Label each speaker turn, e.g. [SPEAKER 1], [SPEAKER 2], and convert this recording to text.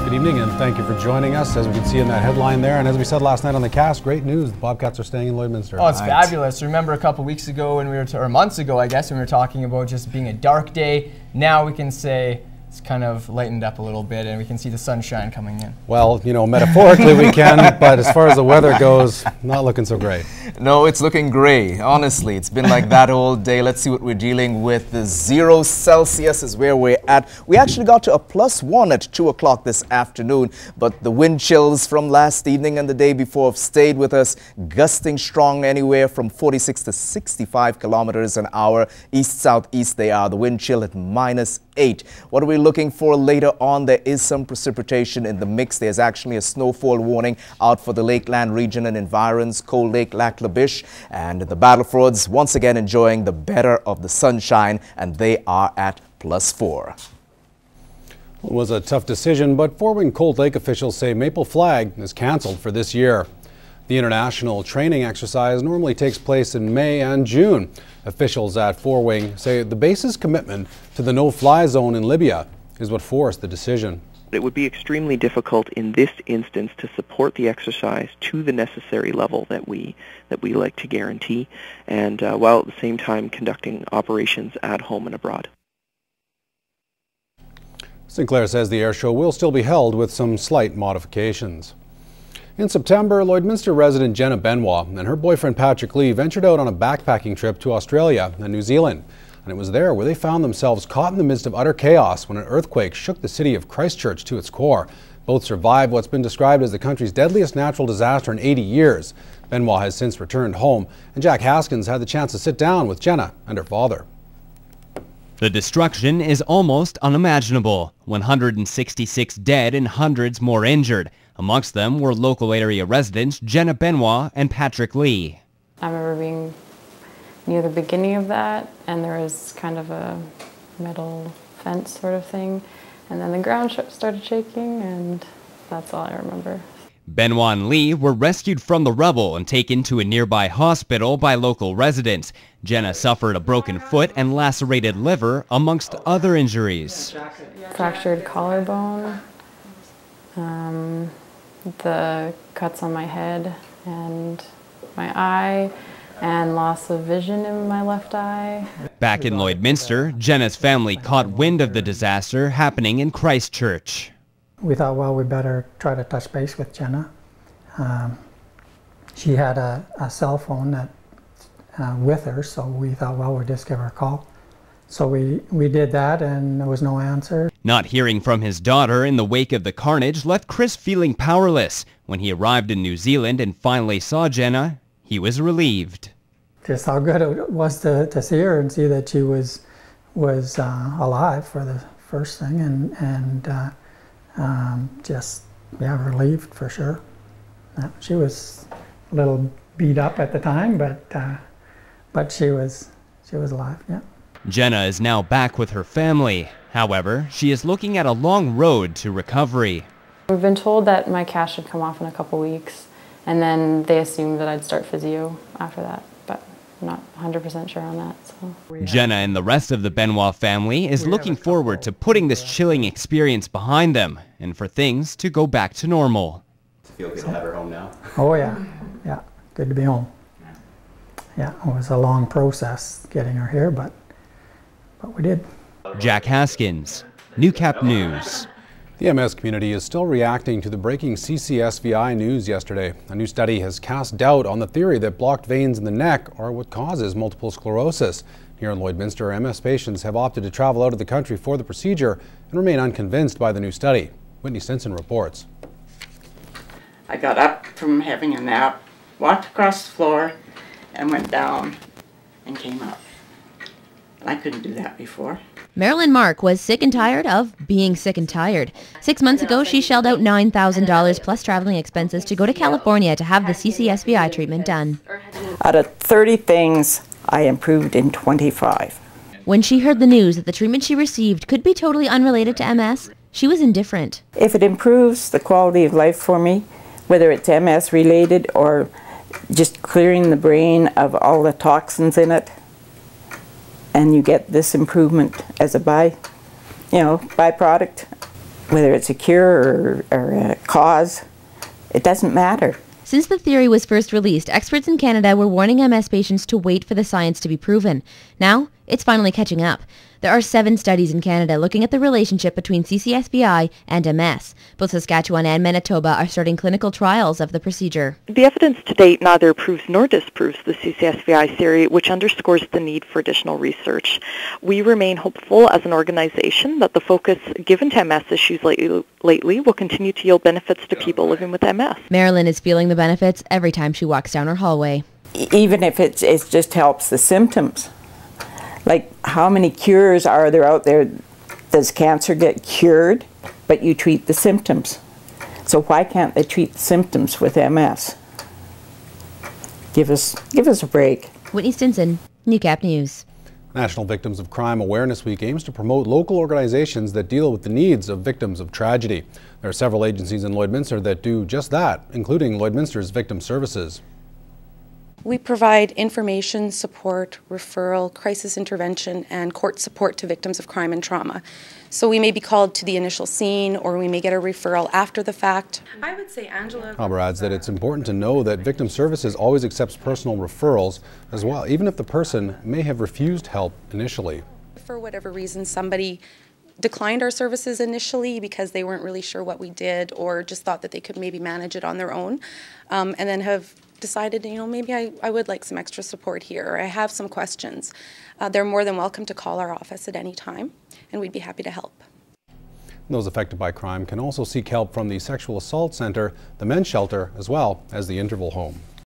[SPEAKER 1] Good evening and thank you for joining us. As we can see in that headline there, and as we said last night on the cast, great news, the Bobcats are staying in Lloydminster.
[SPEAKER 2] Oh, it's fabulous. Remember a couple weeks ago when we were, or months ago I guess, when we were talking about just being a dark day. Now we can say it's kind of lightened up a little bit and we can see the sunshine coming in.
[SPEAKER 1] Well, you know, metaphorically we can, but as far as the weather goes, not looking so great.
[SPEAKER 3] No, it's looking gray. Honestly, it's been like that all day. Let's see what we're dealing with. The 0 Celsius is where we're at. We actually got to a +1 at 2 o'clock this afternoon, but the wind chills from last evening and the day before have stayed with us, gusting strong anywhere from 46 to 65 kilometers an hour. East-southeast they are. The wind chill at -8. What are we looking for later on? There is some precipitation in the mix. There's actually a snowfall warning out for the Lakeland region and environs, Cold Lake, Lac La Biche, and the Battlefords once again enjoying the better of the sunshine, and they are at +4.
[SPEAKER 1] It was a tough decision, but Four Wing Cold Lake officials say Maple Flag is canceled for this year. The international training exercise normally takes place in May and June. Officials at Four Wing say the base's commitment to the no-fly zone in Libya is what forced the decision.
[SPEAKER 4] It would be extremely difficult in this instance to support the exercise to the necessary level that we like to guarantee, and while at the same time conducting operations at home and abroad.
[SPEAKER 1] Sinclair says the air show will still be held with some slight modifications. In September, Lloydminster resident Jenna Benoit and her boyfriend Patrick Lee ventured out on a backpacking trip to Australia and New Zealand. And it was there where they found themselves caught in the midst of utter chaos when an earthquake shook the city of Christchurch to its core. Both survived what's been described as the country's deadliest natural disaster in 80 years. Benoit has since returned home, and Jack Haskins had the chance to sit down with Jenna and her father.
[SPEAKER 5] The destruction is almost unimaginable. 166 dead and hundreds more injured. Amongst them were local area residents Jenna Benoit and Patrick Lee.
[SPEAKER 6] I remember being near the beginning of that, and there was kind of a metal fence sort of thing, and then the ground started shaking, and that's all I remember.
[SPEAKER 5] Benoit and Lee were rescued from the rubble and taken to a nearby hospital by local residents. Jenna suffered a broken foot and lacerated liver, amongst other injuries.
[SPEAKER 6] Fractured collarbone, the cuts on my head and my eye, and loss of vision in my left eye.
[SPEAKER 5] Back in Lloydminster, Jenna's family caught wind of the disaster happening in Christchurch.
[SPEAKER 7] We thought, well, we better try to touch base with Jenna. She had a cell phone that with her, so we thought, well, we'll just give her a call. So we did that, and there was no answer.
[SPEAKER 5] Not hearing from his daughter in the wake of the carnage left Chris feeling powerless. When he arrived in New Zealand and finally saw Jenna, he was relieved.
[SPEAKER 7] Just how good it was to see her and see that she was alive for the first thing, and just, yeah, relieved for sure. She was a little beat up at the time, but she was alive, yeah.
[SPEAKER 5] Jenna is now back with her family. However, she is looking at a long road to recovery.
[SPEAKER 6] We've been told that my cast should come off in a couple weeks, and then they assumed that I'd start physio after that, but I'm not 100% sure on that. So.
[SPEAKER 5] Jenna and the rest of the Benoit family is looking forward to putting this chilling experience behind them and for things to go back to normal.
[SPEAKER 8] Feel good to have her home now?
[SPEAKER 7] Oh yeah, yeah, good to be home. Yeah, it was a long process getting her here, but we did.
[SPEAKER 5] Jack Haskins, Newcap News.
[SPEAKER 1] The MS community is still reacting to the breaking CCSVI news yesterday. A new study has cast doubt on the theory that blocked veins in the neck are what causes multiple sclerosis. Here in Lloydminster, MS patients have opted to travel out of the country for the procedure and remain unconvinced by the new study. Whitney Stinson reports.
[SPEAKER 9] I got up from having a nap, walked across the floor, and went down and came up. I couldn't do that before.
[SPEAKER 10] Marilyn Mark was sick and tired of being sick and tired. 6 months ago, she shelled out $9,000 plus traveling expenses to go to California to have the CCSVI treatment done.
[SPEAKER 9] Out of 30 things, I improved in 25.
[SPEAKER 10] When she heard the news that the treatment she received could be totally unrelated to MS, she was indifferent.
[SPEAKER 9] If it improves the quality of life for me, whether it's MS related or just clearing the brain of all the toxins in it, and you get this improvement as a byproduct, whether it's a cure or a cause, it doesn't matter.
[SPEAKER 10] Since the theory was first released, experts in Canada were warning MS patients to wait for the science to be proven. Now, it's finally catching up. There are 7 studies in Canada looking at the relationship between CCSVI and MS. Both Saskatchewan and Manitoba are starting clinical trials of the procedure.
[SPEAKER 4] The evidence to date neither proves nor disproves the CCSVI theory, which underscores the need for additional research. We remain hopeful as an organization that the focus given to MS issues lately will continue to yield benefits to people living with MS.
[SPEAKER 10] Marilyn is feeling the benefits every time she walks down her hallway.
[SPEAKER 9] Even if it just helps the symptoms. Like, how many cures are there out there? Does cancer get cured, but you treat the symptoms? So why can't they treat the symptoms with MS? Give us a break.
[SPEAKER 10] Whitney Stinson, Newcap News.
[SPEAKER 1] National Victims of Crime Awareness Week aims to promote local organizations that deal with the needs of victims of tragedy. There are several agencies in Lloydminster that do just that, including Lloydminster's Victim Services.
[SPEAKER 8] We provide information, support, referral, crisis intervention, and court support to victims of crime and trauma. So we may be called to the initial scene, or we may get a referral after the fact.
[SPEAKER 6] I would say Angela.
[SPEAKER 1] Albert adds that it's important to know that Victim Services always accepts personal referrals as well, even if the person may have refused help initially.
[SPEAKER 8] For whatever reason, somebody declined our services initially because they weren't really sure what we did, or just thought that they could maybe manage it on their own, and then have decided, maybe I would like some extra support here, or I have some questions. They're more than welcome to call our office at any time, and we'd be happy to help.
[SPEAKER 1] Those affected by crime can also seek help from the Sexual Assault Centre, the Men's Shelter, as well as the Interval Home.